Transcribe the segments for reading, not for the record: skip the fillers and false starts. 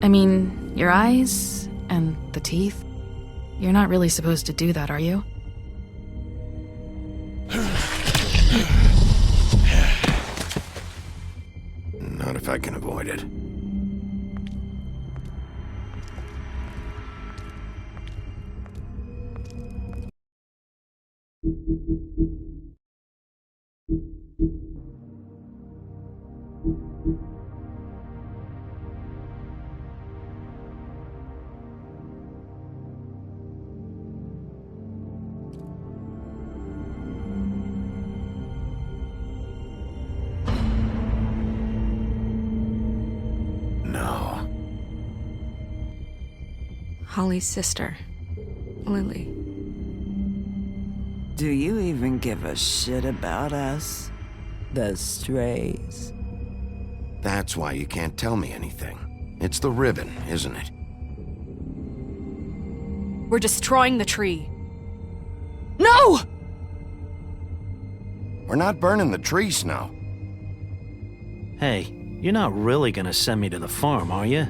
I mean, your eyes and the teeth. You're not really supposed to do that, are you? Not if I can avoid it. No. Holly's sister, Lily. Do you even give a shit about us? The strays? That's why you can't tell me anything. It's the ribbon, isn't it? We're destroying the tree. No! We're not burning the tree, Snow. Hey, you're not really gonna send me to the farm, are you?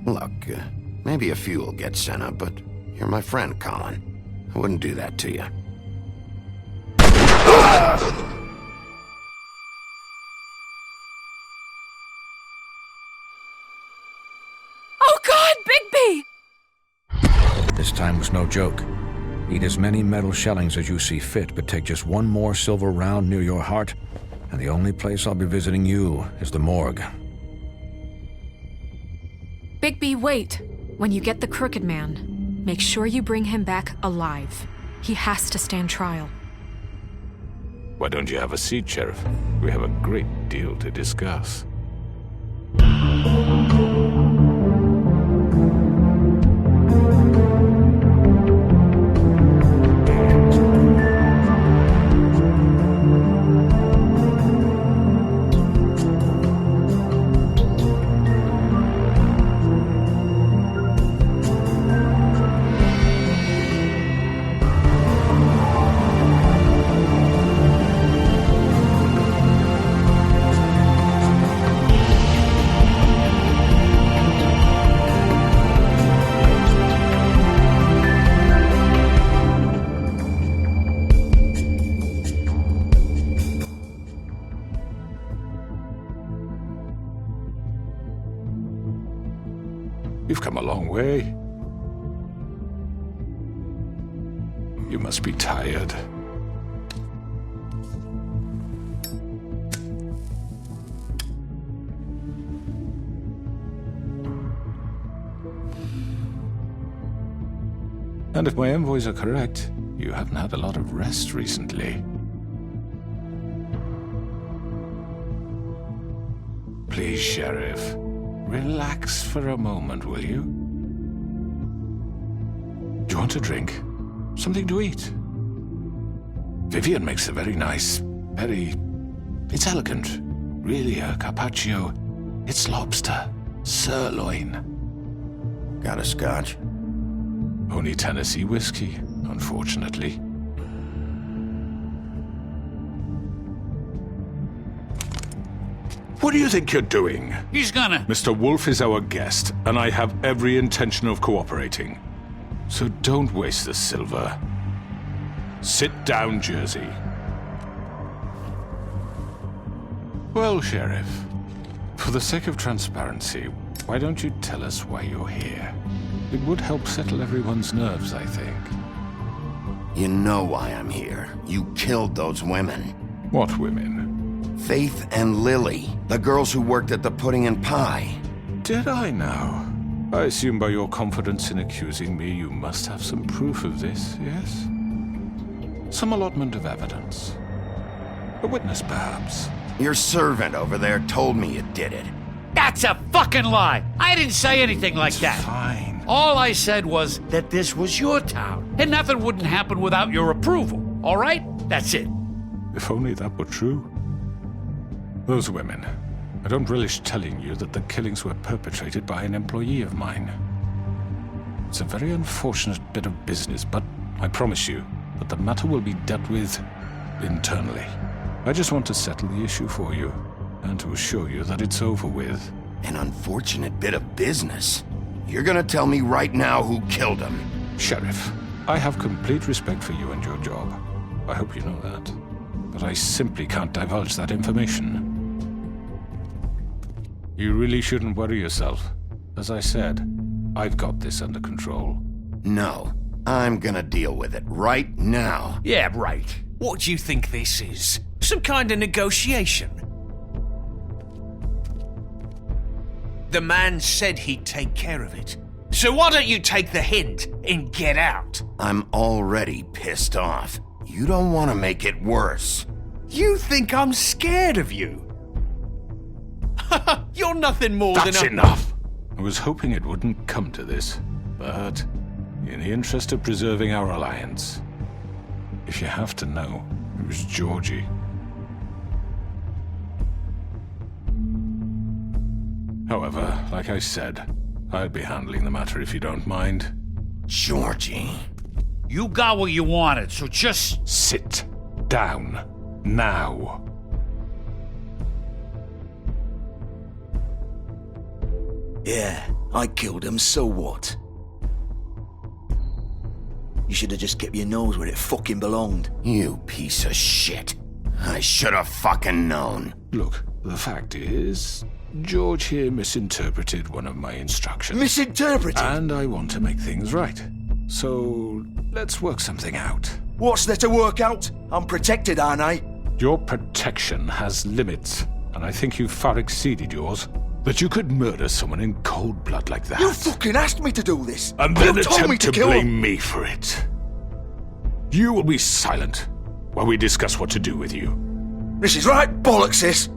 Look, maybe a few will get sent up, but you're my friend, Colin. I wouldn't do that to you. Oh God, Bigby! This time was no joke. Eat as many metal shellings as you see fit, but take just one more silver round near your heart, and the only place I'll be visiting you is the morgue. Bigby, wait. When you get the Crooked Man, make sure you bring him back alive. He has to stand trial. Why don't you have a seat, Sheriff? We have a great deal to discuss. You've come a long way. You must be tired. And if my envoys are correct, you haven't had a lot of rest recently. Please, Sheriff. Relax for a moment, will you? Do you want a drink? Something to eat? Vivian makes a very nice, It's elegant. Really a carpaccio. It's lobster. Sirloin. Got a scotch? Only Tennessee whiskey, unfortunately. What do you think you're doing? He's gonna... Mr. Wolf is our guest, and I have every intention of cooperating. So don't waste the silver. Sit down, Jersey. Well, Sheriff, for the sake of transparency, why don't you tell us why you're here? It would help settle everyone's nerves, I think. You know why I'm here. You killed those women. What women? Faith and Lily, the girls who worked at the Pudding and Pie. Did I now? I assume by your confidence in accusing me, you must have some proof of this, yes? Some allotment of evidence. A witness, perhaps. Your servant over there told me you did it. That's a fucking lie! I didn't say anything like that. Fine. All I said was that this was your town, and nothing wouldn't happen without your approval, all right? That's it. If only that were true. Those women. I don't relish telling you that the killings were perpetrated by an employee of mine. It's a very unfortunate bit of business, but I promise you that the matter will be dealt with internally. I just want to settle the issue for you, and to assure you that it's over with. An unfortunate bit of business. You're gonna tell me right now who killed him. Sheriff, I have complete respect for you and your job. I hope you know that. But I simply can't divulge that information. You really shouldn't worry yourself. As I said, I've got this under control. No, I'm gonna deal with it right now. Yeah, right. What do you think this is? Some kind of negotiation? The man said he'd take care of it. So why don't you take the hint and get out? I'm already pissed off. You don't want to make it worse. You think I'm scared of you? You're nothing more That's than a... enough! I was hoping it wouldn't come to this, but in the interest of preserving our alliance, if you have to know, it was Georgie. However, like I said, I'll be handling the matter if you don't mind. Georgie. You got what you wanted, so just... Sit down. Now. Yeah, I killed him, so what? You should have just kept your nose where it fucking belonged. You piece of shit. I should have fucking known. Look, the fact is, George here misinterpreted one of my instructions. Misinterpreted? And I want to make things right. So, let's work something out. What's there to work out? I'm protected, aren't I? Your protection has limits, and I think you've far exceeded yours. That you could murder someone in cold blood like that. You fucking asked me to do this! And then you told me attempt to kill blame him. me for it. You will be silent while we discuss what to do with you. This is right bollocks, this!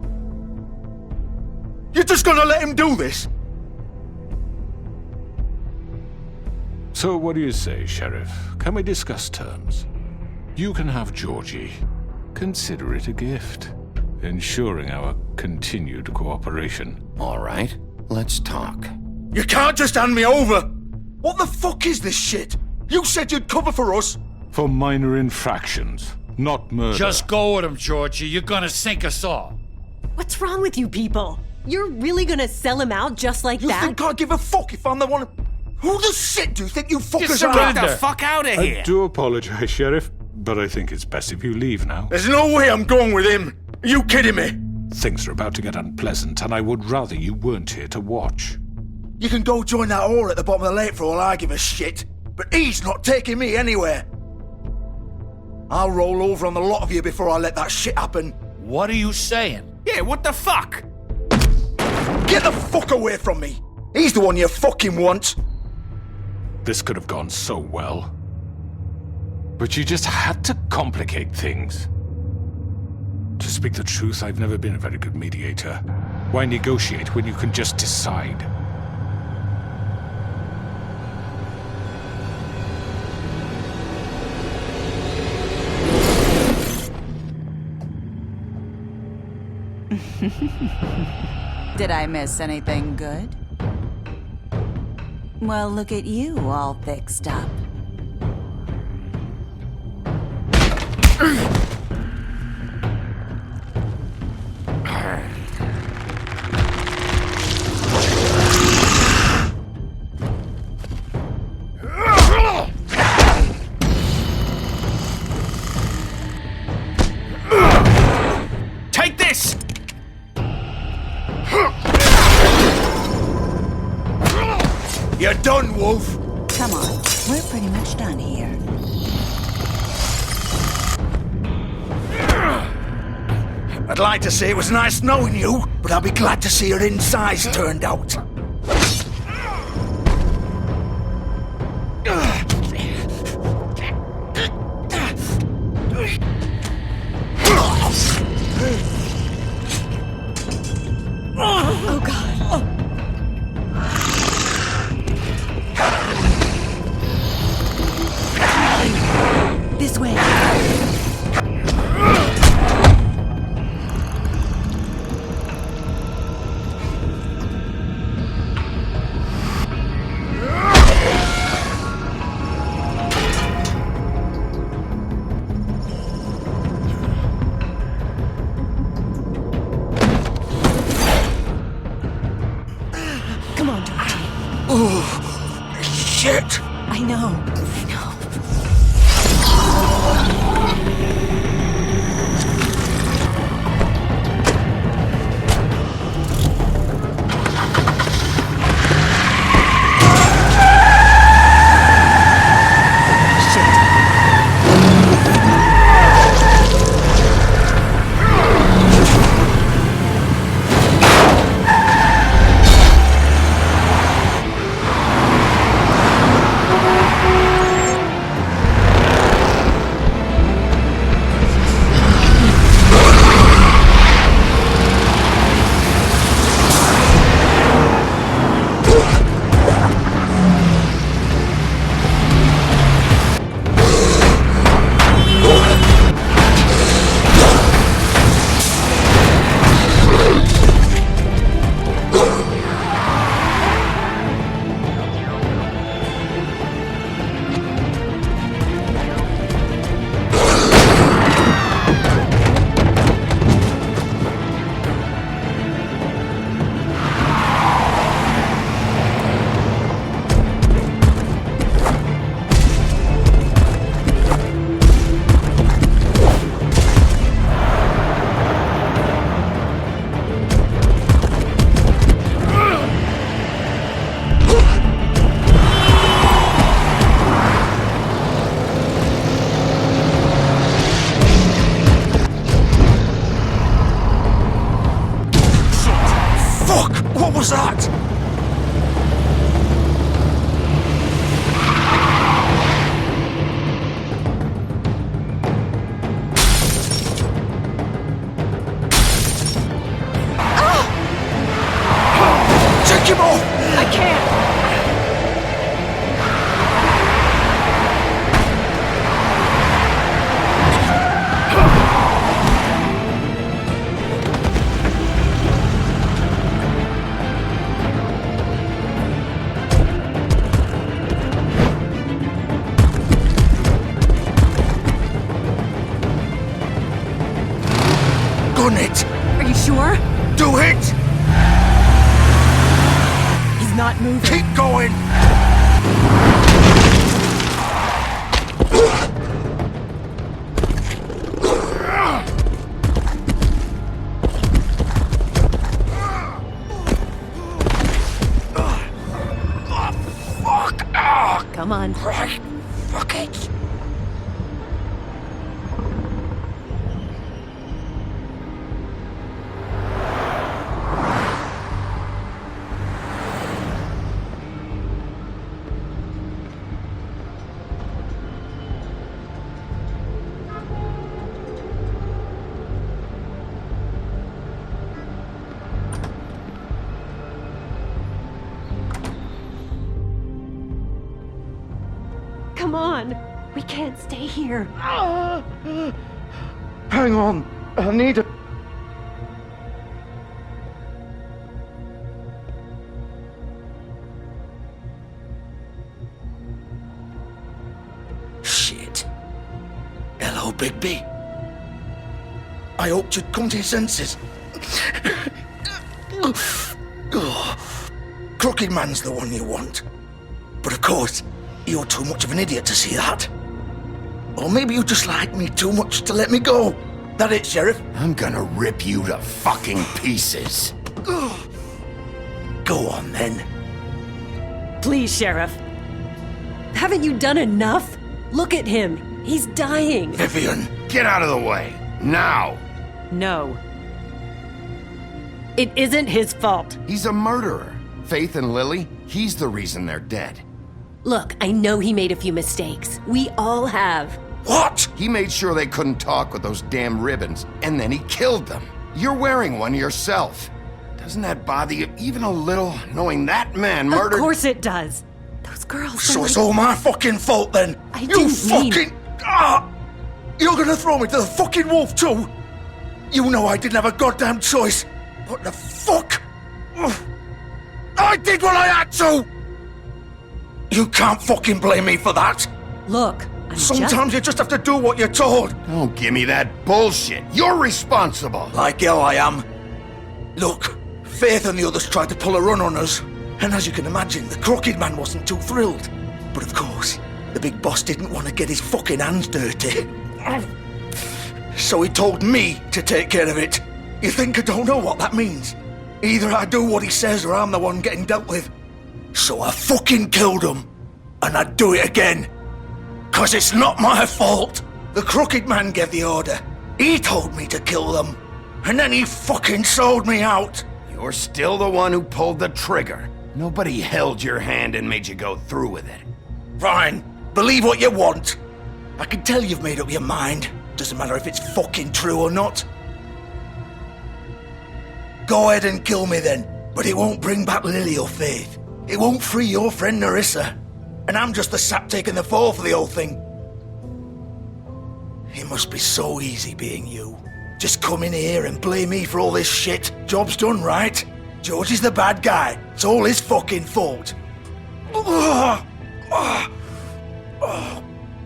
You're just gonna let him do this? So what do you say, Sheriff? Can we discuss terms? You can have Georgie. Consider it a gift, ensuring our continued cooperation. All right, let's talk. You can't just hand me over! What the fuck is this shit? You said you'd cover for us! For minor infractions, not murder. Just go with him, Georgie. You're gonna sink us all. What's wrong with you people? You're really gonna sell him out just like You that? think I give a fuck if I'm the one... Who the shit do you think you fuckers are? Get the fuck out of here! I do apologize, Sheriff, but I think it's best if you leave now. There's no way I'm going with him! Are you kidding me? Things are about to get unpleasant, and I would rather you weren't here to watch. You can go join that whore at the bottom of the lake for all I give a shit, but he's not taking me anywhere. I'll roll over on the lot of you before I let that shit happen. What are you saying? Yeah, what the fuck? Get the fuck away from me! He's the one you fucking want! This could have gone so well. But you just had to complicate things. To speak the truth, I've never been a very good mediator. Why negotiate when you can just decide? Did I miss anything good? Well, look at you, all fixed up. Take this! You're done, Wolf! Come on, we're pretty much done here. I'd like to say it was nice knowing you, but I'll be glad to see your insides turned out. Oh god. This way. Oh, shit! I know. What was that? Take him off! I can't! Gun it! Are you sure? Do it! He's not moving. Keep going! Fuck! Come on. Right, fuck it! Come on. We can't stay here. Hang on, I need a... Shit. Hello, Bigby. I hoped you'd come to your senses. Crooked Man's the one you want. But of course, you're too much of an idiot to see that. Or maybe you just like me too much to let me go. That it, Sheriff? I'm gonna rip you to fucking pieces. Go on, then. Please, Sheriff. Haven't you done enough? Look at him. He's dying. Vivian, get out of the way. Now. No. It isn't his fault. He's a murderer. Faith and Lily, he's the reason they're dead. Look, I know he made a few mistakes. We all have. What? He made sure they couldn't talk with those damn ribbons, and then he killed them. You're wearing one yourself. Doesn't that bother you even a little, knowing that man murdered... Of course it does. Those girls So are it's like... all my fucking fault, then? I You didn't mean- fucking... You're gonna throw me to the fucking wolf, too? You know I didn't have a goddamn choice. What the fuck? I did what I had to! You can't fucking blame me for that. Look, I'm Sometimes you just have to do what you're told. Don't give me that bullshit. You're responsible. Like hell I am. Look, Faith and the others tried to pull a run on us. And as you can imagine, the Crooked Man wasn't too thrilled. But of course, the big boss didn't want to get his fucking hands dirty. So he told me to take care of it. You think I don't know what that means? Either I do what he says or I'm the one getting dealt with. So I fucking killed him. And I'd do it again. 'Cause it's not my fault. The Crooked Man gave the order. He told me to kill them. And then he fucking sold me out. You're still the one who pulled the trigger. Nobody held your hand and made you go through with it. Fine. Believe what you want. I can tell you've made up your mind. Doesn't matter if it's fucking true or not. Go ahead and kill me then. But it won't bring back Lily or Faith. It won't free your friend Narissa. And I'm just the sap taking the fall for the whole thing. It must be so easy being you. Just come in here and blame me for all this shit. Job's done, right? George is the bad guy. It's all his fucking fault. But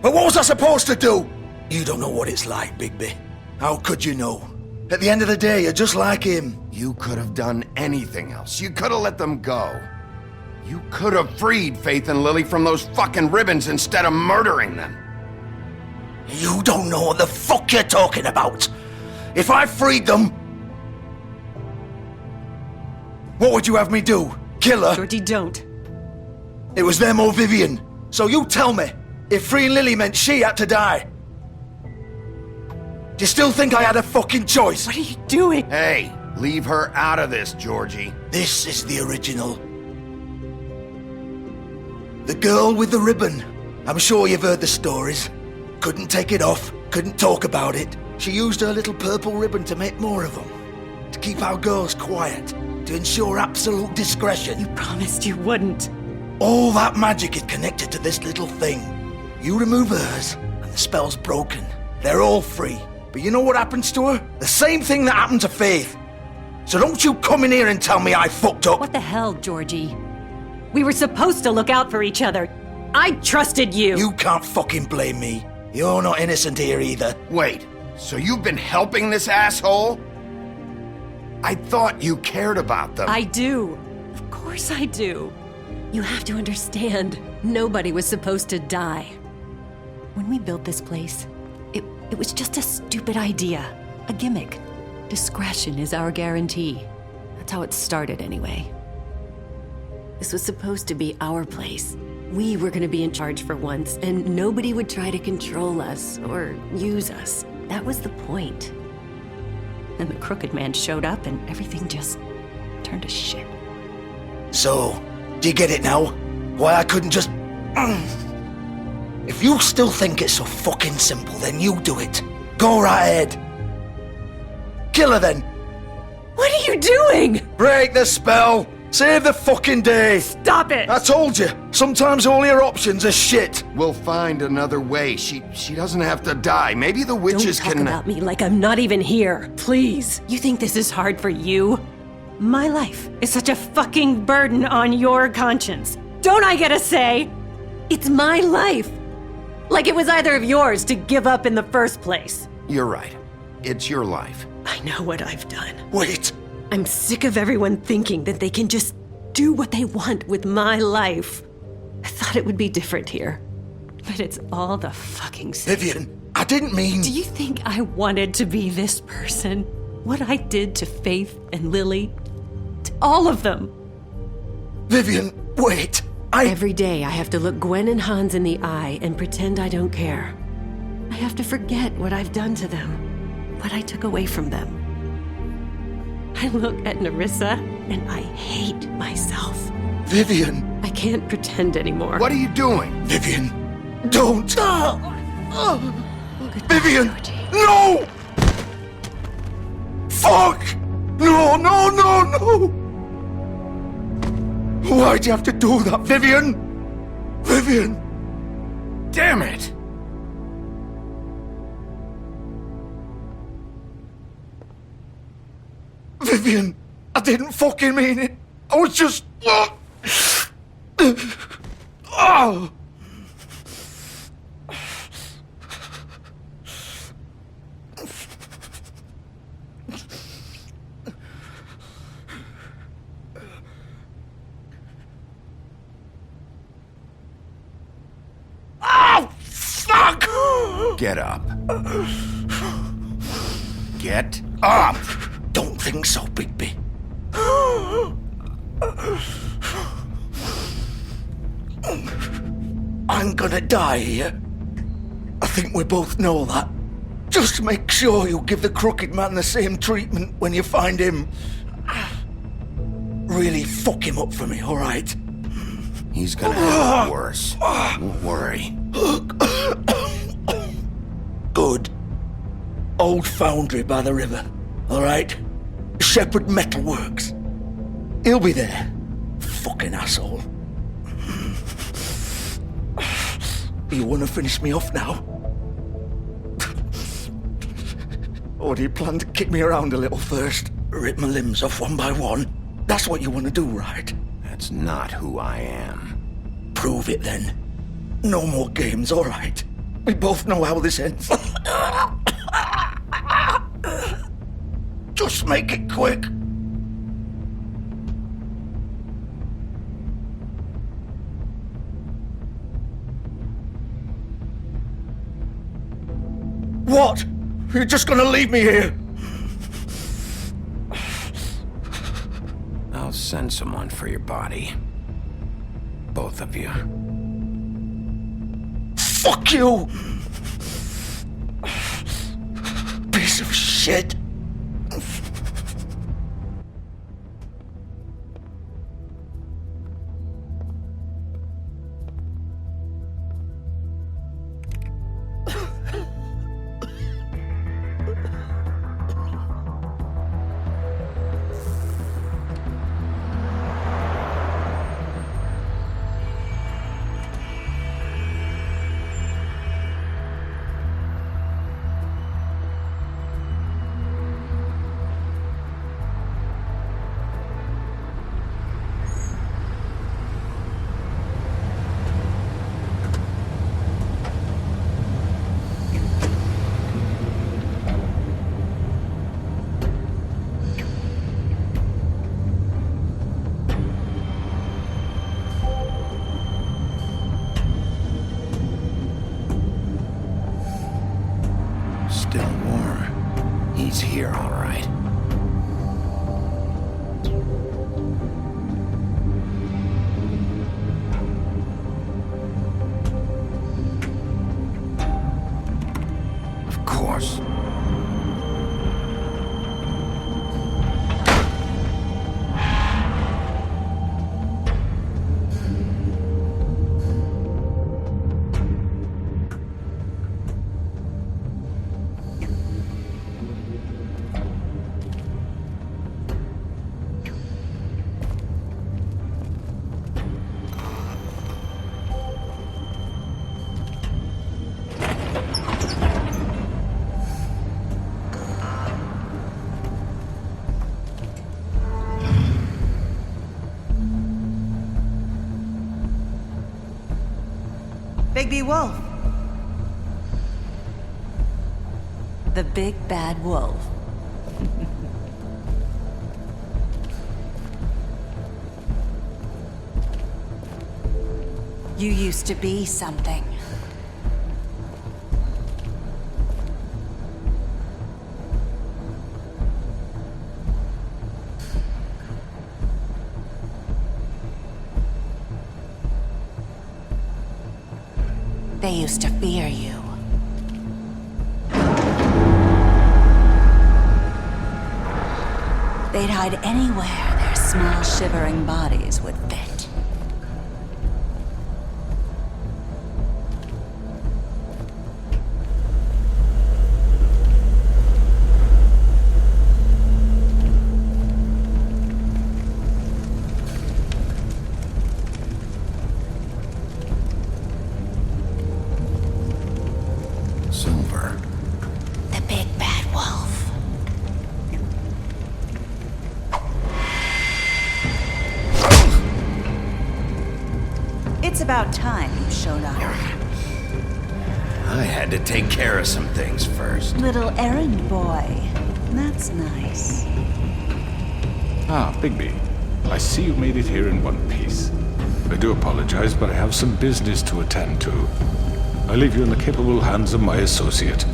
what was I supposed to do? You don't know what it's like, Bigby. How could you know? At the end of the day, you're just like him. You could have done anything else. You could have let them go. You could have freed Faith and Lily from those fucking ribbons instead of murdering them. You don't know what the fuck you're talking about. If I freed them... What would you have me do? Kill her? Georgie, don't. It was them or Vivian. So you tell me, if freeing Lily meant she had to die, do you still think I had a fucking choice? What are you doing? Hey, leave her out of this, Georgie. This is the original. The girl with the ribbon. I'm sure you've heard the stories. Couldn't take it off, couldn't talk about it. She used her little purple ribbon to make more of them. To keep our girls quiet. To ensure absolute discretion. You promised you wouldn't. All that magic is connected to this little thing. You remove hers, and the spell's broken. They're all free. But you know what happens to her? The same thing that happened to Faith. So don't you come in here and tell me I fucked up. What the hell, Georgie? We were supposed to look out for each other. I trusted you. You can't fucking blame me. You're not innocent here either. Wait, so you've been helping this asshole? I thought you cared about them. I do. Of course I do. You have to understand, nobody was supposed to die. When we built this place, it was just a stupid idea. A gimmick. Discretion is our guarantee. That's how it started anyway. This was supposed to be our place. We were gonna be in charge for once, and nobody would try to control us or use us. That was the point. Then the Crooked Man showed up and everything just turned to shit. So, do you get it now? Why I couldn't just... If you still think it's so fucking simple, then you do it. Go right ahead. Kill her then. What are you doing? Break the spell. Save the fucking day! Stop it! I told you, sometimes all your options are shit. We'll find another way. She doesn't have to die. Maybe the witches Don't talk can... about me like I'm not even here, please. You think this is hard for you? My life is such a fucking burden on your conscience. Don't I get a say? It's my life. Like it was either of yours to give up in the first place. You're right. It's your life. I know what I've done. Wait. I'm sick of everyone thinking that they can just do what they want with my life. I thought it would be different here. But it's all the fucking same. Vivian, I didn't mean... Do you think I wanted to be this person? What I did to Faith and Lily? To all of them? Vivian, wait. Every day I have to look Gwen and Hans in the eye and pretend I don't care. I have to forget what I've done to them. What I took away from them. I look at Narissa, and I hate myself. Vivian! I can't pretend anymore. What are you doing? Vivian, don't! Vivian! Georgie. No! Fuck! No, no, no, no! Why'd you have to do that, Vivian? Vivian! Damn it! Vivian, I didn't fucking mean it. I was just... Oh! Get up. Get up! Don't think so, Bigby. I'm gonna die here. I think we both know that. Just make sure you give the crooked man the same treatment when you find him. Really fuck him up for me, all right? He's gonna have it worse. Don't worry. Good. Old foundry by the river, all right? Shepherd Metalworks. He'll be there. Fucking asshole. You want to finish me off now? Or do you plan to kick me around a little first? Rip my limbs off one by one? That's what you want to do, right? That's not who I am. Prove it then. No more games, all right? We both know how this ends. Just make it quick. What? You're just gonna leave me here? I'll send someone for your body. Both of you. Fuck you! Piece of shit. Still warm. He's here, all right. Of course. Bigby Wolf. The big bad wolf. You used to be something. They used to fear you. They'd hide anywhere their small, shivering bodies would fit. Silver. The big bad wolf. It's about time you showed up. I had to take care of some things first. Little errand boy. That's nice. Ah, Bigby. I see you made it here in one piece. I do apologize, but I have some business to attend to. I leave you in the capable hands of my associate.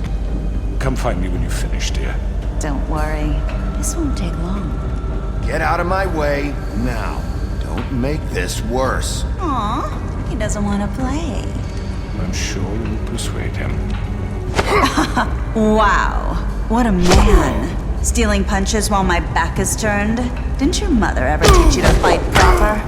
Come find me when you've finished, dear. Don't worry. This won't take long. Get out of my way now. Don't make this worse. Aw, he doesn't want to play. I'm sure you'll persuade him. Wow, what a man. Stealing punches while my back is turned? Didn't your mother ever teach you to fight proper?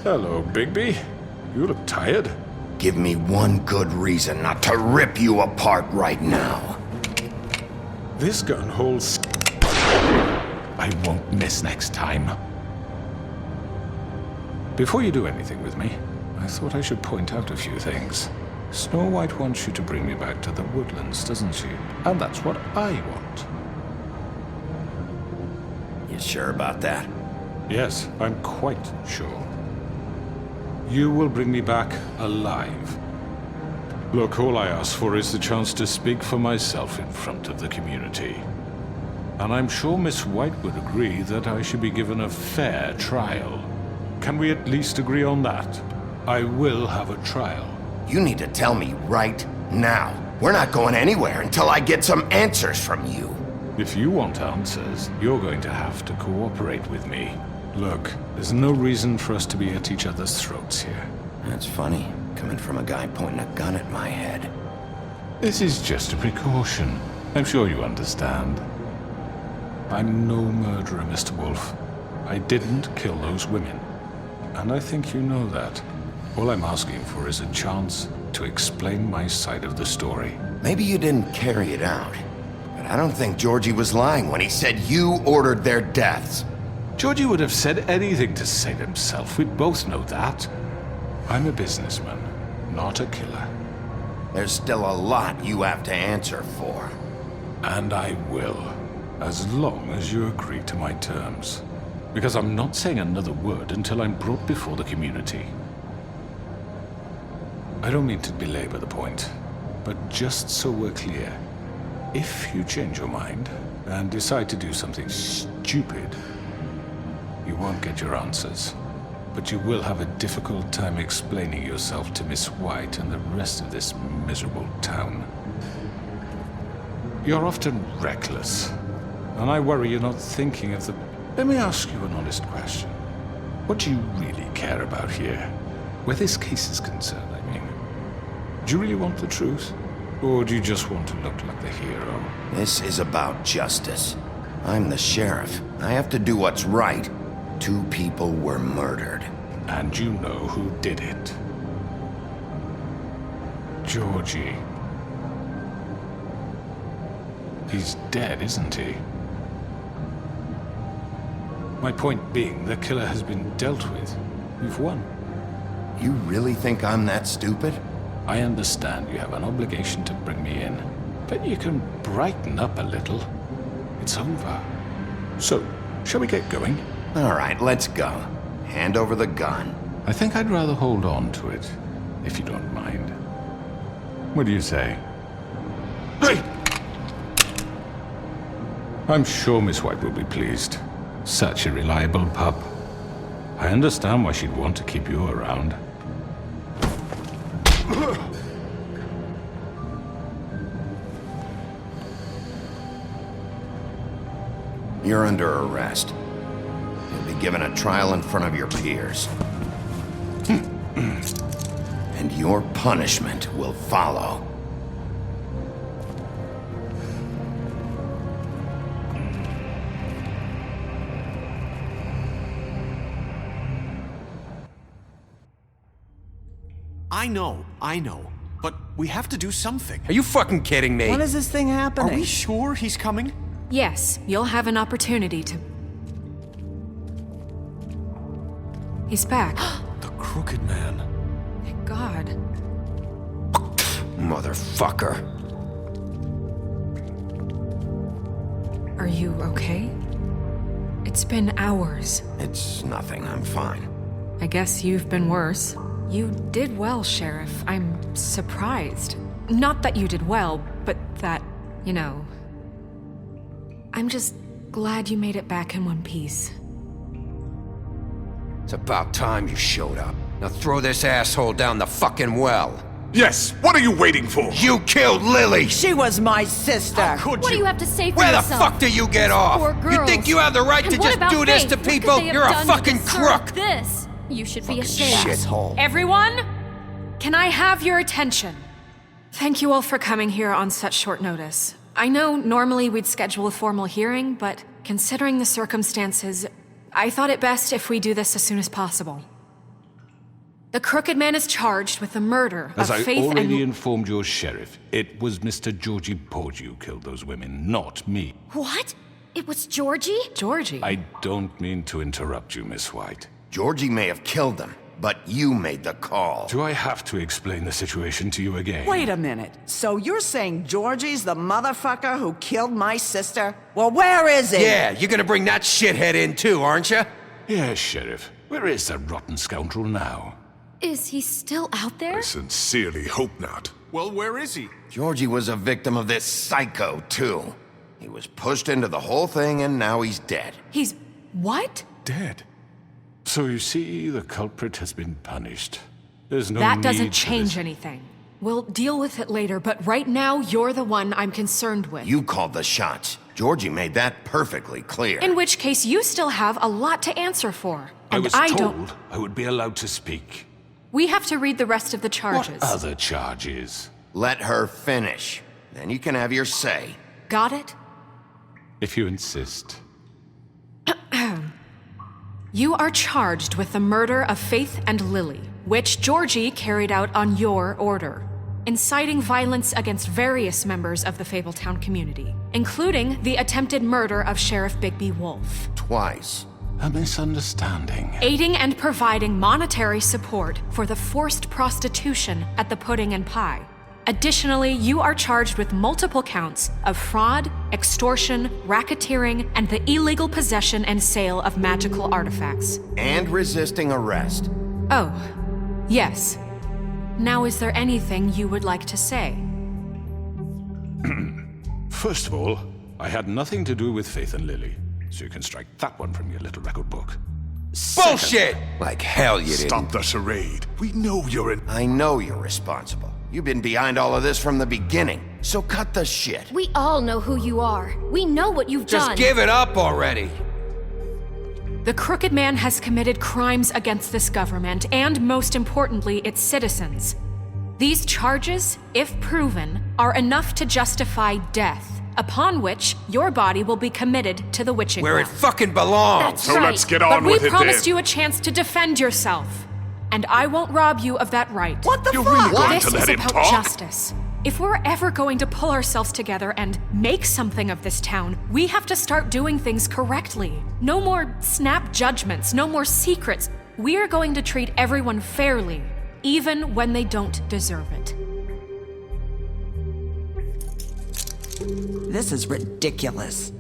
Hello, Bigby. You look tired. Give me one good reason not to rip you apart right now. This gun holds... I won't miss next time. Before you do anything with me, I thought I should point out a few things. Snow White wants you to bring me back to the woodlands, doesn't she? And that's what I want. You sure about that? Yes, I'm quite sure. You will bring me back alive. Look, all I ask for is the chance to speak for myself in front of the community. And I'm sure Miss White would agree that I should be given a fair trial. Can we at least agree on that? I will have a trial. You need to tell me right now. We're not going anywhere until I get some answers from you. If you want answers, you're going to have to cooperate with me. Look, there's no reason for us to be at each other's throats here. That's funny, coming from a guy pointing a gun at my head. This is just a precaution. I'm sure you understand. I'm no murderer, Mr. Wolf. I didn't kill those women. And I think you know that. All I'm asking for is a chance to explain my side of the story. Maybe you didn't carry it out, but I don't think Georgie was lying when he said you ordered their deaths. Georgie would have said anything to save himself. We both know that. I'm a businessman, not a killer. There's still a lot you have to answer for. And I will, as long as you agree to my terms. Because I'm not saying another word until I'm brought before the community. I don't mean to belabor the point, but just so we're clear, if you change your mind and decide to do something stupid, you won't get your answers. But you will have a difficult time explaining yourself to Miss White and the rest of this miserable town. You're often reckless, and I worry you're not thinking of the... Let me ask you an honest question. What do you really care about here? Where this case is concerned, I mean. Do you really want the truth? Or do you just want to look like the hero? This is about justice. I'm the sheriff. I have to do what's right. 2 people were murdered. And you know who did it. Georgie. He's dead, isn't he? My point being, the killer has been dealt with. You've won. You really think I'm that stupid? I understand you have an obligation to bring me in, but you can brighten up a little. It's over. So, shall we get going? All right, let's go. Hand over the gun. I think I'd rather hold on to it, if you don't mind. What do you say? Hey! I'm sure Miss White will be pleased. Such a reliable pup. I understand why she'd want to keep you around. You're under arrest. You'll be given a trial in front of your peers. And your punishment will follow. I know. But we have to do something. Are you fucking kidding me? When is this thing happening? Are we sure he's coming? Yes, you'll have an opportunity to... He's back. The Crooked Man. Thank God. Motherfucker. Are you okay? It's been hours. It's nothing, I'm fine. I guess you've been worse. You did well, Sheriff. I'm surprised. Not that you did well, but that, you know... I'm just glad you made it back in one piece. It's about time you showed up. Now throw this asshole down the fucking well. Yes, what are you waiting for? You killed Lily! She was my sister. How could What do you? you have to say for Where the yourself? fuck do you get off? Poor You girls. think you have the right And to what just about do this Faith? to What could people? they have You're a done to fucking deserve crook! This. You should be Fucking ashamed. shithole. Everyone, can I have your attention? Thank you all for coming here on such short notice. I know normally we'd schedule a formal hearing, but considering the circumstances, I thought it best if we do this as soon as possible. The Crooked Man is charged with the murder As of I Faith already and... informed your sheriff, it was Mr. Georgie Porgy who killed those women, not me. What? It was Georgie? Georgie? I don't mean to interrupt you, Miss White. Georgie may have killed them, but you made the call. Do I have to explain the situation to you again? Wait a minute. So you're saying Georgie's the motherfucker who killed my sister? Well, where is he? Yeah, you're gonna bring that shithead in too, aren't you? Yes, Sheriff. Where is that rotten scoundrel now? Is he still out there? I sincerely hope not. Well, where is he? Georgie was a victim of this psycho, too. He was pushed into the whole thing, and now he's dead. He's... what? Dead. So you see, the culprit has been punished. There's no That need doesn't for change this. anything. We'll deal with it later, but right now, you're the one I'm concerned with. You called the shots. Georgie made that perfectly clear. In which case, you still have a lot to answer for. And I was don't... told I would be allowed to speak. We have to read the rest of the charges. What other charges? Let her finish. Then you can have your say. Got it? If you insist. You are charged with the murder of Faith and Lily, which Georgie carried out on your order, inciting violence against various members of the Fabletown community, including the attempted murder of Sheriff Bigby Wolf. Twice. A misunderstanding. Aiding and providing monetary support for the forced prostitution at the Pudding and Pie. Additionally, you are charged with multiple counts of fraud, extortion, racketeering, and the illegal possession and sale of magical artifacts. And resisting arrest. Oh, yes. Now, is there anything you would like to say? First of all, I had nothing to do with Faith and Lily, so you can strike that one from your little record book. Bullshit! Like hell you didn't. Stop the charade. We know you're in... I know you're responsible. You've been behind all of this from the beginning, so cut the shit. We all know who you are. We know what you've done. Just give it up already. The Crooked Man has committed crimes against this government and, most importantly, its citizens. These charges, if proven, are enough to justify death, upon which your body will be committed to the witching Where it well. fucking belongs. That's So right. let's get on But with we it promised then. you a chance to defend yourself, and I won't rob you of that right. What the You're fuck? really going This to let is him about talk? justice. If we're ever going to pull ourselves together and make something of this town, we have to start doing things correctly. No more snap judgments, no more secrets. We are going to treat everyone fairly, even when they don't deserve it. This is ridiculous.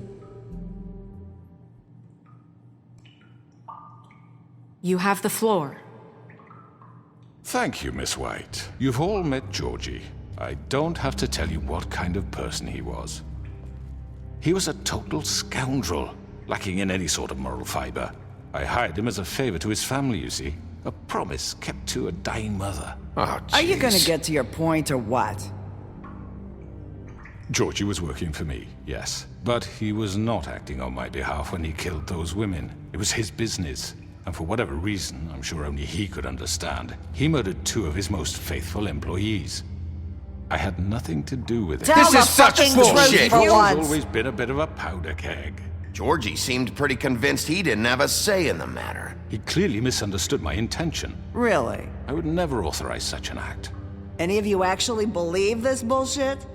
You have the floor. Thank you, Miss White. You've all met Georgie. I don't have to tell you what kind of person he was. He was a total scoundrel, lacking in any sort of moral fiber. I hired him as a favor to his family, you see. A promise kept to a dying mother. Oh, Are you gonna jeez. get to your point or what? Georgie was working for me, yes. But he was not acting on my behalf when he killed those women. It was his business. And for whatever reason, I'm sure only he could understand, he murdered 2 of his most faithful employees. I had nothing to do with it. Tell This the is such fucking bullshit. truth for He's once. always been a bit of a powder keg. Georgie seemed pretty convinced he didn't have a say in the matter. He clearly misunderstood my intention. Really? I would never authorize such an act. Any of you actually believe this bullshit?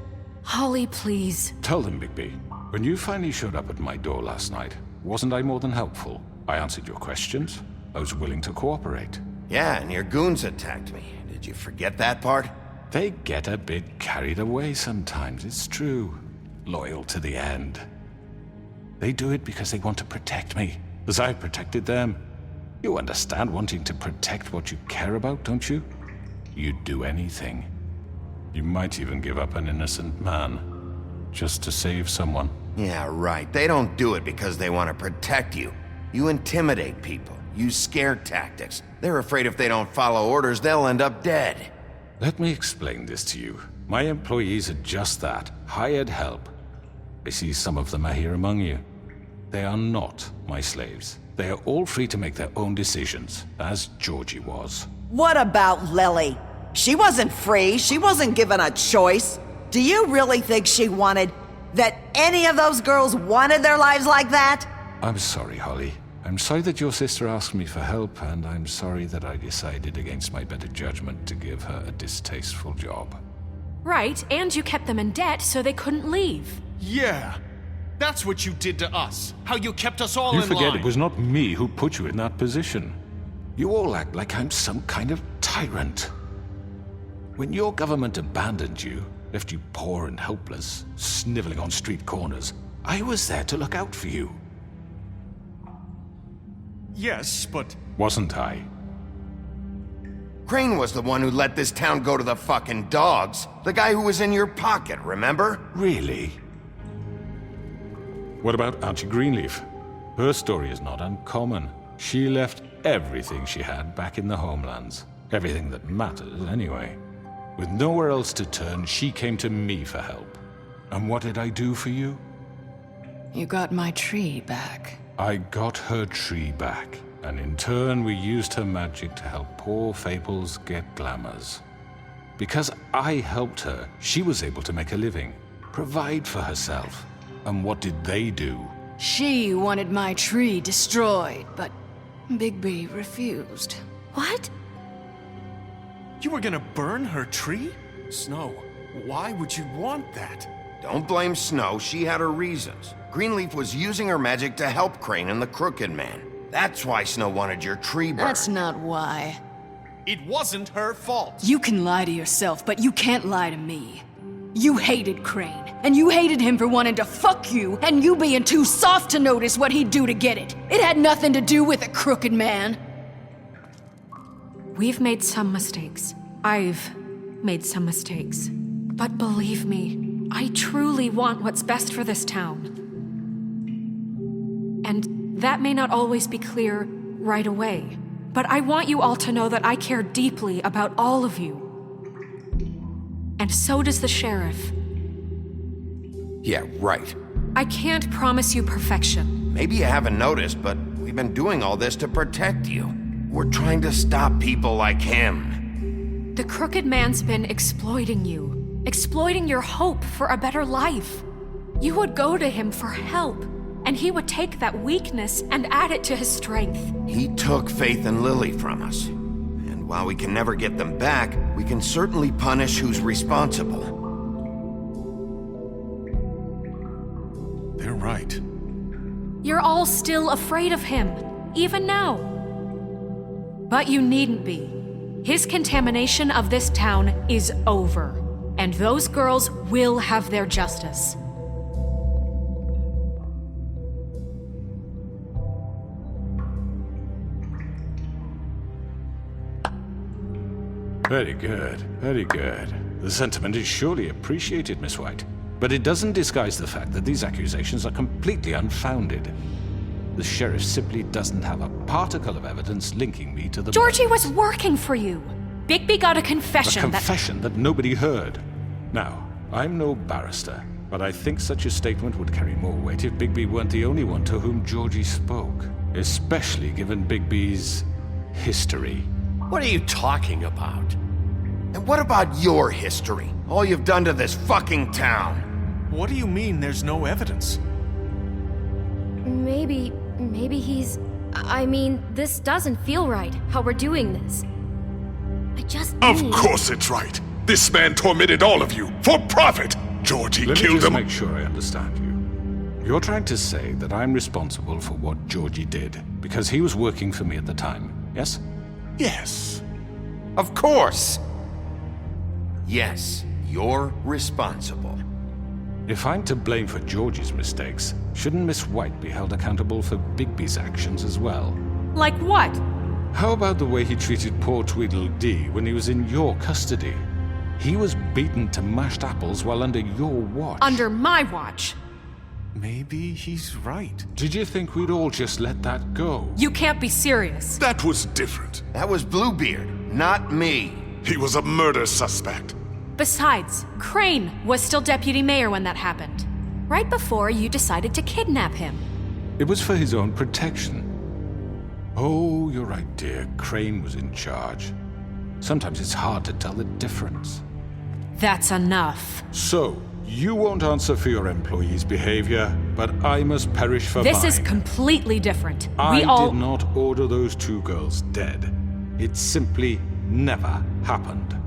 Holly, please. Tell them, Bigby, when you finally showed up at my door last night, wasn't I more than helpful? I answered your questions. I was willing to cooperate. Yeah, and your goons attacked me. Did you forget that part? They get a bit carried away sometimes, it's true. Loyal to the end. They do it because they want to protect me, as I protected them. You understand wanting to protect what you care about, don't you? You'd do anything. You might even give up an innocent man, just to save someone. Yeah, right. They don't do it because they want to protect you. You intimidate people, use scare tactics. They're afraid if they don't follow orders, they'll end up dead. Let me explain this to you. My employees are just that, hired help. I see some of them are here among you. They are not my slaves. They are all free to make their own decisions, as Georgie was. What about Lily? She wasn't free. She wasn't given a choice. Do you really think she wanted... that any of those girls wanted their lives like that? I'm sorry, Holly. I'm sorry that your sister asked me for help, and I'm sorry that I decided against my better judgment to give her a distasteful job. Right, and you kept them in debt so they couldn't leave. Yeah, that's what you did to us. How you kept us all You in forget line. it was not me who put you in that position. You all act like I'm some kind of tyrant. When your government abandoned you, left you poor and helpless, sniveling on street corners, I was there to look out for you. Yes, but... Wasn't I? Crane was the one who let this town go to the fucking dogs. The guy who was in your pocket, remember? Really? What about Archie Greenleaf? Her story is not uncommon. She left everything she had back in the homelands. Everything that mattered, anyway. With nowhere else to turn, she came to me for help. And what did I do for you? You got my tree back. I got her tree back, and in turn we used her magic to help poor Fables get glamours. Because I helped her, she was able to make a living, provide for herself. And what did they do? She wanted my tree destroyed, but Bigby refused. What? You were gonna burn her tree? Snow, why would you want that? Don't blame Snow, she had her reasons. Greenleaf was using her magic to help Crane and the Crooked Man. That's why Snow wanted your tree burned. That's not why. It wasn't her fault. You can lie to yourself, but you can't lie to me. You hated Crane, and you hated him for wanting to fuck you, and you being too soft to notice what he'd do to get it. It had nothing to do with a Crooked Man. We've made some mistakes. I've made some mistakes. But believe me, I truly want what's best for this town. And that may not always be clear right away, but I want you all to know that I care deeply about all of you. And so does the sheriff. Yeah, right. I can't promise you perfection. Maybe you haven't noticed, but we've been doing all this to protect you. We're trying to stop people like him. The Crooked Man's been exploiting you, exploiting your hope for a better life. You would go to him for help, and he would take that weakness and add it to his strength. He took Faith and Lily from us. And while we can never get them back, we can certainly punish who's responsible. They're right. You're all still afraid of him, even now. But you needn't be. His contamination of this town is over, and those girls will have their justice. Very good, very good. The sentiment is surely appreciated, Miss White. But it doesn't disguise the fact that these accusations are completely unfounded. The sheriff simply doesn't have a particle of evidence linking me to the... Georgie was working for you. Bigby got a confession A confession that nobody heard. Now, I'm no barrister, but I think such a statement would carry more weight if Bigby weren't the only one to whom Georgie spoke. Especially given Bigby's history. What are you talking about? And what about your history? All you've done to this fucking town? What do you mean there's no evidence? Maybe he's... I mean, this doesn't feel right, how we're doing this. I just Of need... course it's right. This man tormented all of you, for profit! Georgie Let me killed just him. make sure I understand you. You're trying to say that I'm responsible for what Georgie did, because he was working for me at the time, yes? Yes. Of course! Yes, you're responsible. If I'm to blame for Georgie's mistakes, shouldn't Miss White be held accountable for Bigby's actions as well? Like what? How about the way he treated poor Tweedledee when he was in your custody? He was beaten to mashed apples while under your watch. Under my watch. Maybe he's right. Did you think we'd all just let that go? You can't be serious. That was different. That was Bluebeard, not me. He was a murder suspect. Besides, Crane was still deputy mayor when that happened. Right before you decided to kidnap him. It was for his own protection. Oh, you're right, dear. Crane was in charge. Sometimes it's hard to tell the difference. That's enough. So, You won't answer for your employees' behavior, but I must perish for This mine. is completely different. I We all... did not order those 2 girls dead. It simply never happened.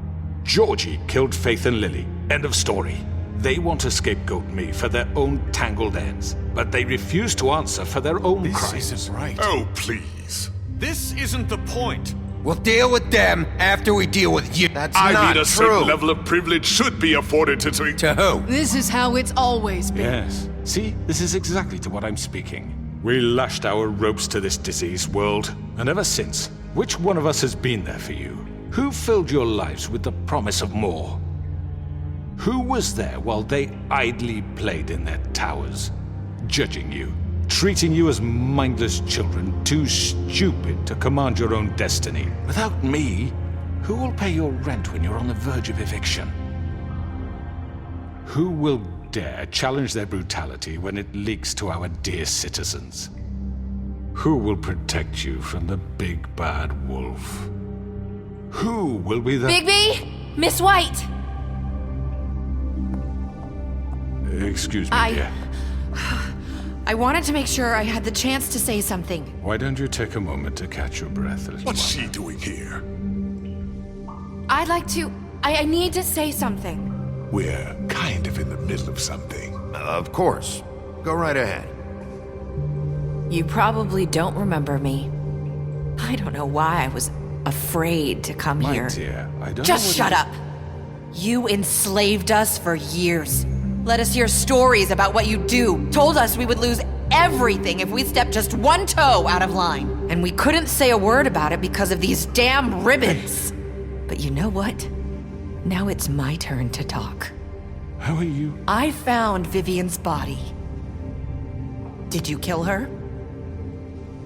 Georgie killed Faith and Lily. End of story. They want to scapegoat me for their own tangled ends, but they refuse to answer for their own crimes. This isn't right. Oh, please. This isn't the point. We'll deal with them after we deal with you. That's I not mean, a true. certain level of privilege should be afforded to... To who? This is how it's always been. Yes. See, this is exactly to what I'm speaking. We lashed our ropes to this diseased world, and ever since, which one of us has been there for you? Who filled your lives with the promise of more? Who was there while they idly played in their towers, judging you, treating you as mindless children, too stupid to command your own destiny? Without me, who will pay your rent when you're on the verge of eviction? Who will dare challenge their brutality when it leaks to our dear citizens? Who will protect you from the big bad wolf? Who will be the... Bigby! Miss White! Excuse me, dear. I wanted to make sure I had the chance to say something. Why don't you take a moment to catch your breath a little What's while? she doing here? I'd like to... I need to say something. We're kind of in the middle of something. Of course. Go right ahead. You probably don't remember me. I don't know why I was afraid to come My here. dear, I don't Just know shut up. You enslaved us for years. Let us hear stories about what you do. Told us we would lose everything if we stepped just one toe out of line. And we couldn't say a word about it because of these damn ribbons. But you know what? Now it's my turn to talk. How are you? I found Vivian's body. Did you kill her?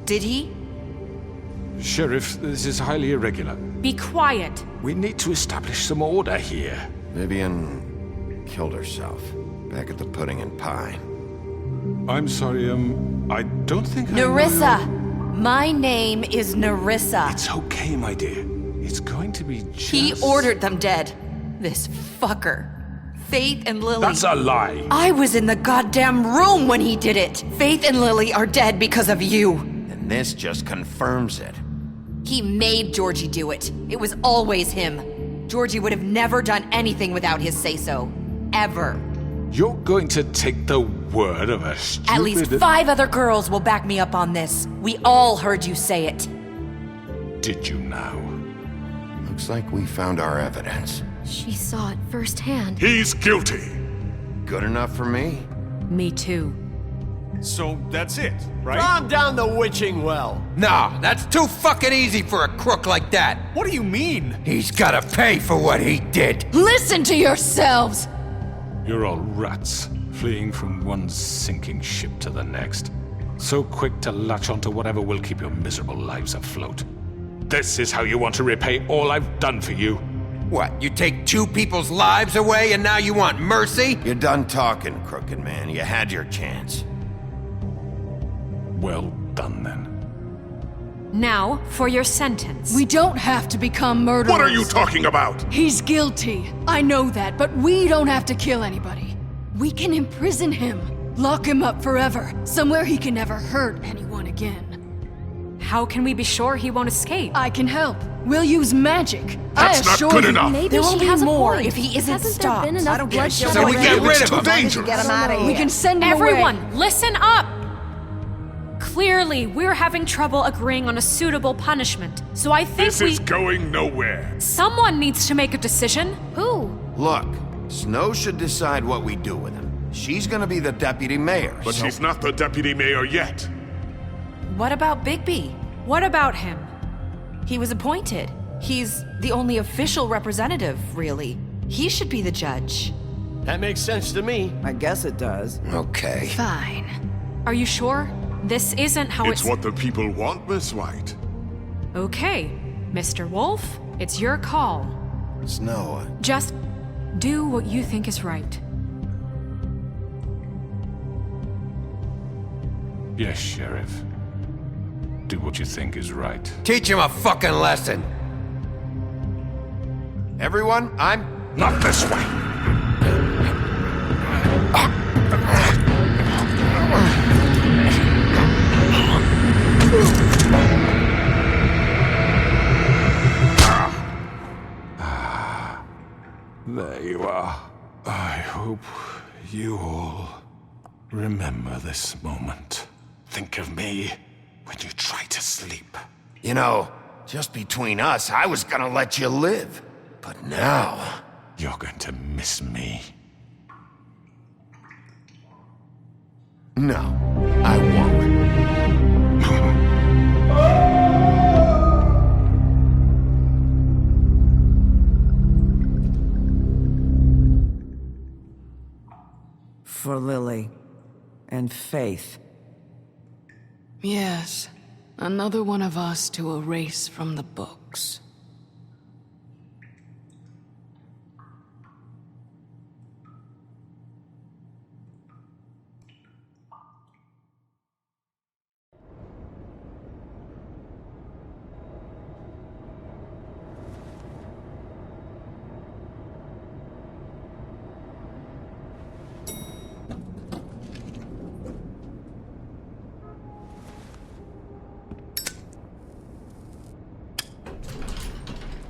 Did he? Sheriff, this is highly irregular. Be quiet. We need to establish some order here. Vivian killed herself back at the Pudding and Pie. I'm sorry, I don't think Nerissa! My name is Nerissa. It's okay, my dear. It's going to be just... He ordered them dead. This fucker. Faith and Lily. That's a lie. I was in the goddamn room when he did it. Faith and Lily are dead because of you. And this just confirms it. He made Georgie do it. It was always him. Georgie would have never done anything without his say-so. Ever. You're going to take the word of a stupid... At least 5 other girls will back me up on this. We all heard you say it. Did you now? Looks like we found our evidence. She saw it firsthand. He's guilty. Good enough for me? Me too. So that's it, right? Calm down the witching well. No, that's too fucking easy for a crook like that. What do you mean? He's gotta pay for what he did. Listen to yourselves! You're all rats, fleeing from one sinking ship to the next. So quick to latch onto whatever will keep your miserable lives afloat. This is how you want to repay all I've done for you? What, you take 2 people's lives away and now you want mercy? You're done talking, crooked man. You had your chance. Well done, then. Now, for your sentence. We don't have to become murderers. What are you talking about? He's guilty. I know that, but we don't have to kill anybody. We can imprison him. Lock him up forever. Somewhere he can never hurt anyone again. How can we be sure he won't escape? I can help. We'll use magic. That's not good enough. Maybe There will she be has more a point. if he isn't Hasn't stopped. there been enough bloodshed? So we get rid of him. Dangerous. Get him out of here. We can send him Everyone, away. listen up! Clearly, we're having trouble agreeing on a suitable punishment. So I think This is going nowhere. someone needs to make a decision. Who? Look, Snow should decide what we do with him. She's gonna be the deputy mayor. But so- she's not the deputy mayor yet. What about Bigby? What about him? He was appointed. He's the only official representative, really. He should be the judge. That makes sense to me. I guess it does. Okay. Fine. Are you sure? This isn't how It's what the people want, Miss White. Okay, Mr. Wolf, it's your call. Snow. Just do what you think is right. Yes, Sheriff. Do what you think is right. Teach him a fucking lesson. Everyone, I'm... Not this way. You all remember this moment. Think of me when you try to sleep. You know, just between us, I was gonna let you live. But now... You're going to miss me. No, I won't. For Lily and Faith. Yes, another one of us to erase from the books.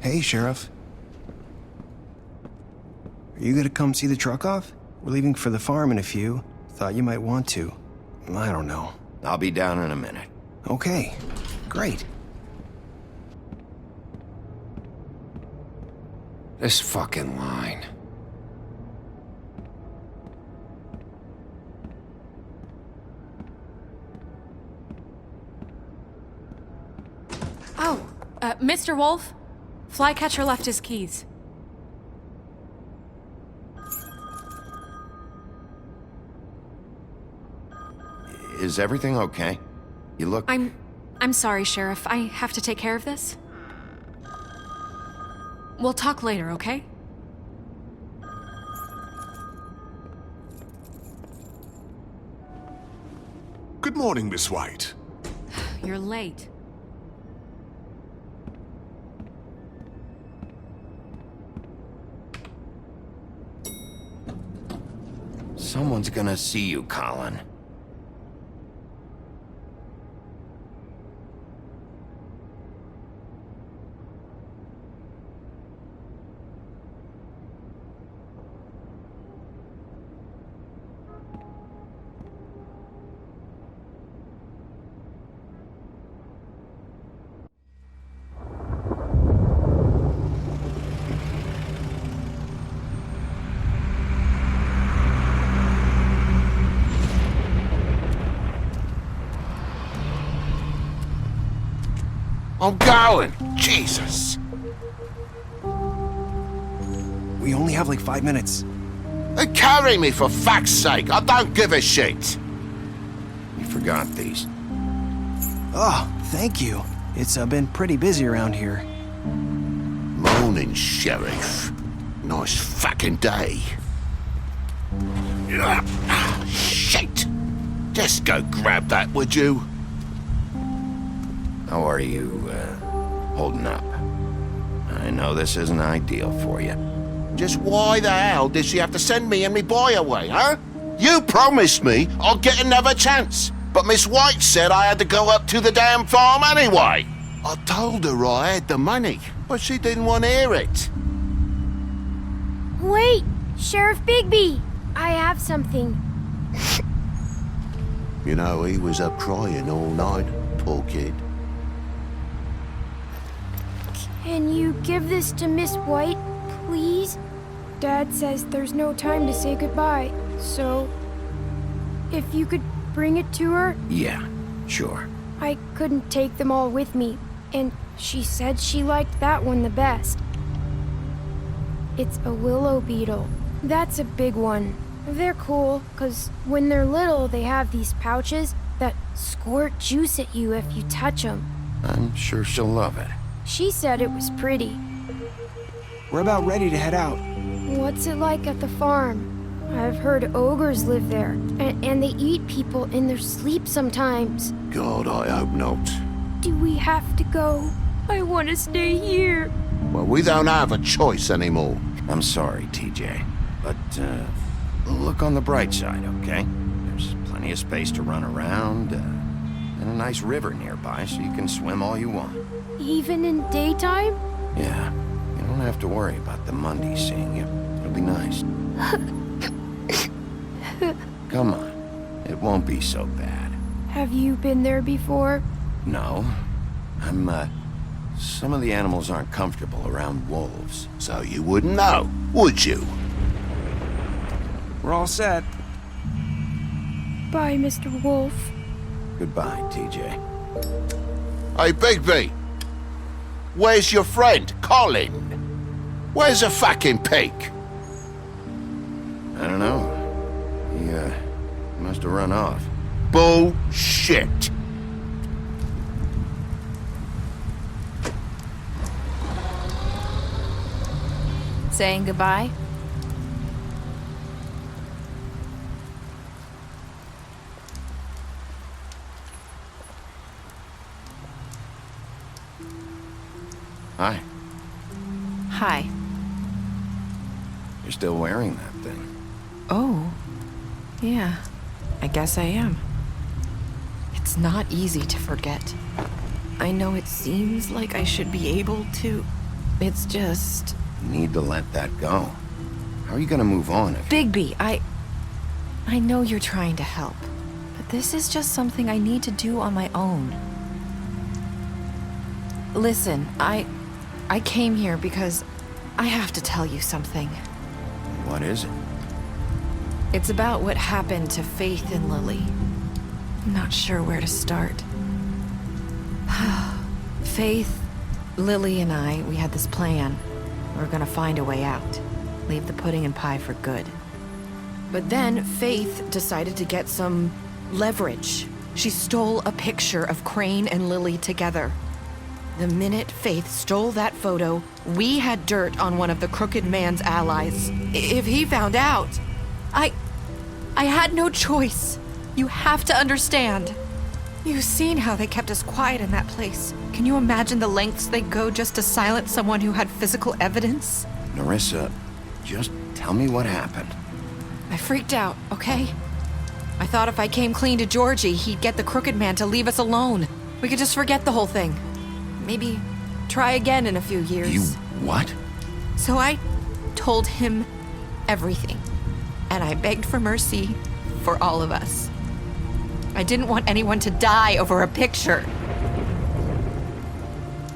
Hey, Sheriff. Are you gonna come see the truck off? We're leaving for the farm in a few. Thought you might want to. I don't know. I'll be down in a minute. Okay, great. This fucking line. Oh, Mr. Wolf? Flycatcher left his keys. Is everything okay? You look... I'm sorry, Sheriff. I have to take care of this. We'll talk later, okay? Good morning, Miss White. You're late. Someone's gonna see you, Colin. I'm going! Jesus! We only have like 5 minutes. Carry me for fuck's sake! I don't give a shit! You forgot these. Oh, thank you. It's been pretty busy around here. Morning, Sheriff. Nice fucking day. Shit! Just go grab that, would you? How are you, holding up? I know this isn't ideal for you. Just why the hell did she have to send me and me boy away, huh? You promised me I'd get another chance, but Miss White said I had to go up to the damn farm anyway. I told her I had the money, but she didn't want to hear it. Wait, Sheriff Bigby! I have something. You know, he was up crying all night, poor kid. Can you give this to Miss White, please? Dad says there's no time to say goodbye, so if you could bring it to her? Yeah, sure. I couldn't take them all with me, and she said she liked that one the best. It's a willow beetle. That's a big one. They're cool, 'cause when they're little, they have these pouches that squirt juice at you if you touch them. I'm sure she'll love it. She said it was pretty. We're about ready to head out. What's it like at the farm? I've heard ogres live there, and they eat people in their sleep sometimes. God, I hope not. Do we have to go? I want to stay here. Well, we don't have a choice anymore. I'm sorry, TJ, but, look on the bright side, okay? There's plenty of space to run around, and a nice river nearby so you can swim all you want. Even in daytime? Yeah, you don't have to worry about the Mundies seeing you. It'll be nice. Come on. It won't be so bad. Have you been there before? No. Some of the animals aren't comfortable around wolves. So you wouldn't know, would you? We're all set. Bye, Mr. Wolf. Goodbye, TJ. Hey, Bigby. Where's your friend, Colin? Where's the fucking pig? I don't know. He must have run off. Bullshit. Saying goodbye? Hi. Hi. You're still wearing that thing. Oh. Yeah. I guess I am. It's not easy to forget. I know it seems like I should be able to. It's just... You need to let that go. How are you gonna move on if... Bigby, I know you're trying to help, but this is just something I need to do on my own. Listen, I came here because I have to tell you something. What is it? It's about what happened to Faith and Lily. I'm not sure where to start. Faith, Lily, and I, we had this plan. We were gonna find a way out. Leave the pudding and pie for good. But then Faith decided to get some leverage. She stole a picture of Crane and Lily together. The minute Faith stole that photo, we had dirt on one of the Crooked Man's allies. If he found out, I had no choice. You have to understand. You've seen how they kept us quiet in that place. Can you imagine the lengths they'd go just to silence someone who had physical evidence? Nerissa, just tell me what happened. I freaked out, okay? I thought if I came clean to Georgie, he'd get the Crooked Man to leave us alone. We could just forget the whole thing. Maybe try again in a few years. You what? So I told him everything. And I begged for mercy for all of us. I didn't want anyone to die over a picture.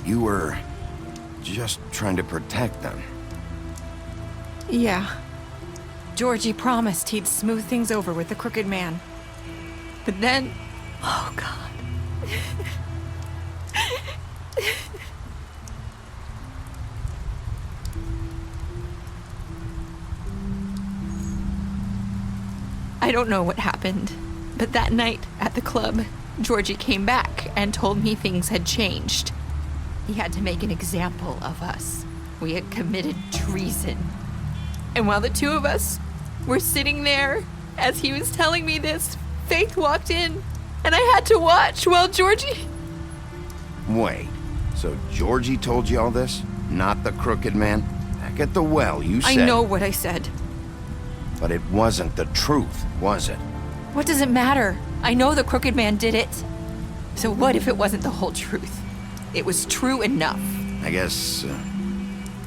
You were just trying to protect them. Yeah. Georgie promised he'd smooth things over with the Crooked Man. But then... Oh, God. I don't know what happened, but that night at the club, Georgie came back and told me things had changed. He had to make an example of us. We had committed treason. And while the two of us were sitting there, as he was telling me this, Faith walked in, and I had to watch while Georgie... Wait, so Georgie told you all this? Not the Crooked Man? Back at the well, you said... I know what I said. But it wasn't the truth, was it? What does it matter? I know the Crooked Man did it. So what if it wasn't the whole truth? It was true enough. I guess,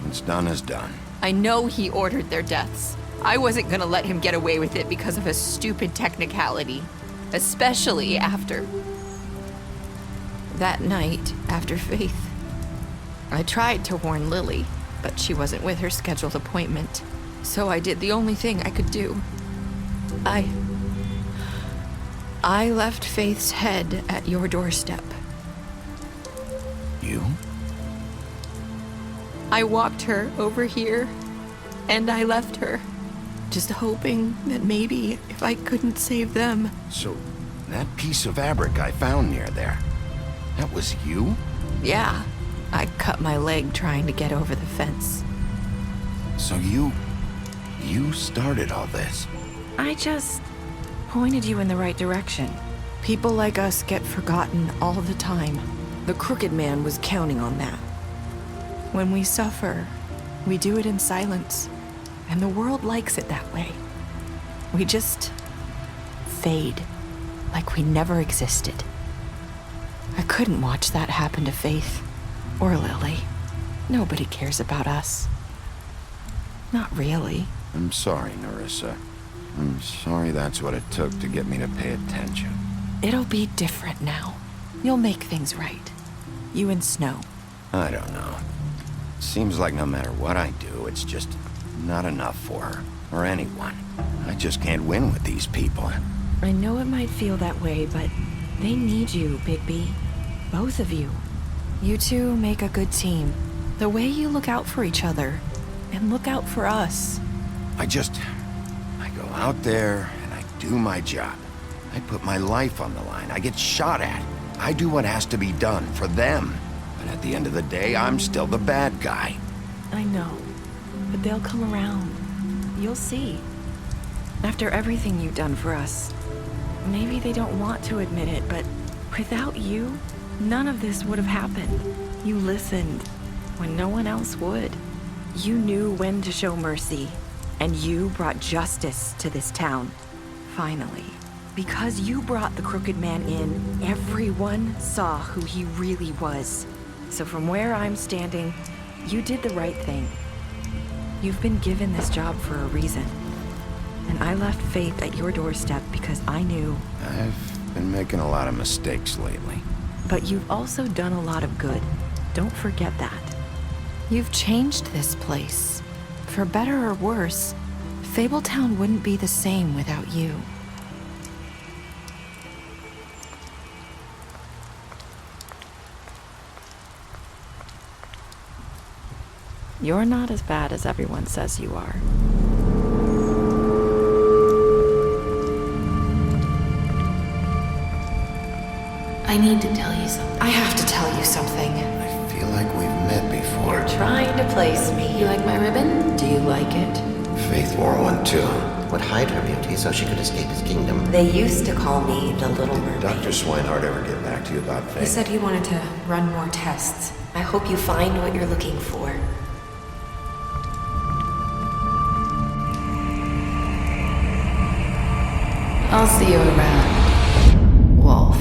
what's done is done. I know he ordered their deaths. I wasn't gonna let him get away with it because of a stupid technicality. Especially after... that night, after Faith. I tried to warn Lily, but she wasn't with her scheduled appointment. So I did the only thing I could do. I left Faith's head at your doorstep. You? I walked her over here, and I left her, just hoping that maybe if I couldn't save them... So, that piece of fabric I found near there, that was you? Yeah, I cut my leg trying to get over the fence. So you started all this? I just pointed you in the right direction. People like us get forgotten all the time. The Crooked Man was counting on that. When we suffer, we do it in silence, and the world likes it that way. We just fade, like we never existed. I couldn't watch that happen to Faith, or Lily. Nobody cares about us. Not really. I'm sorry, Nerissa. I'm sorry that's what it took to get me to pay attention. It'll be different now. You'll make things right. You and Snow. I don't know. Seems like no matter what I do, it's just not enough for her, or anyone. I just can't win with these people. I know it might feel that way, but they need you, Bigby. Both of you. You two make a good team. The way you look out for each other, and look out for us. I go out there, and I do my job. I put my life on the line. I get shot at. I do what has to be done for them. But at the end of the day, I'm still the bad guy. I know, but they'll come around. You'll see. After everything you've done for us. Maybe they don't want to admit it, but without you, none of this would have happened. You listened when no one else would. You knew when to show mercy, and you brought justice to this town. Finally. Because you brought the Crooked Man in, everyone saw who he really was. So from where I'm standing, you did the right thing. You've been given this job for a reason. And I left Faith at your doorstep because I knew. I've been making a lot of mistakes lately. But you've also done a lot of good. Don't forget that. You've changed this place. For better or worse, Fabletown wouldn't be the same without you. You're not as bad as everyone says you are. I need to tell you something. I have to tell you something. I feel like we've met before. You're trying to place me. You like my ribbon? Do you like it? Faith wore one too. Would hide her beauty so she could escape his kingdom. They used to call me the Little Mermaid. Did Dr. Swinehart ever get back to you about Faith? He said he wanted to run more tests. I hope you find what you're looking for. I'll see you around, Wolf.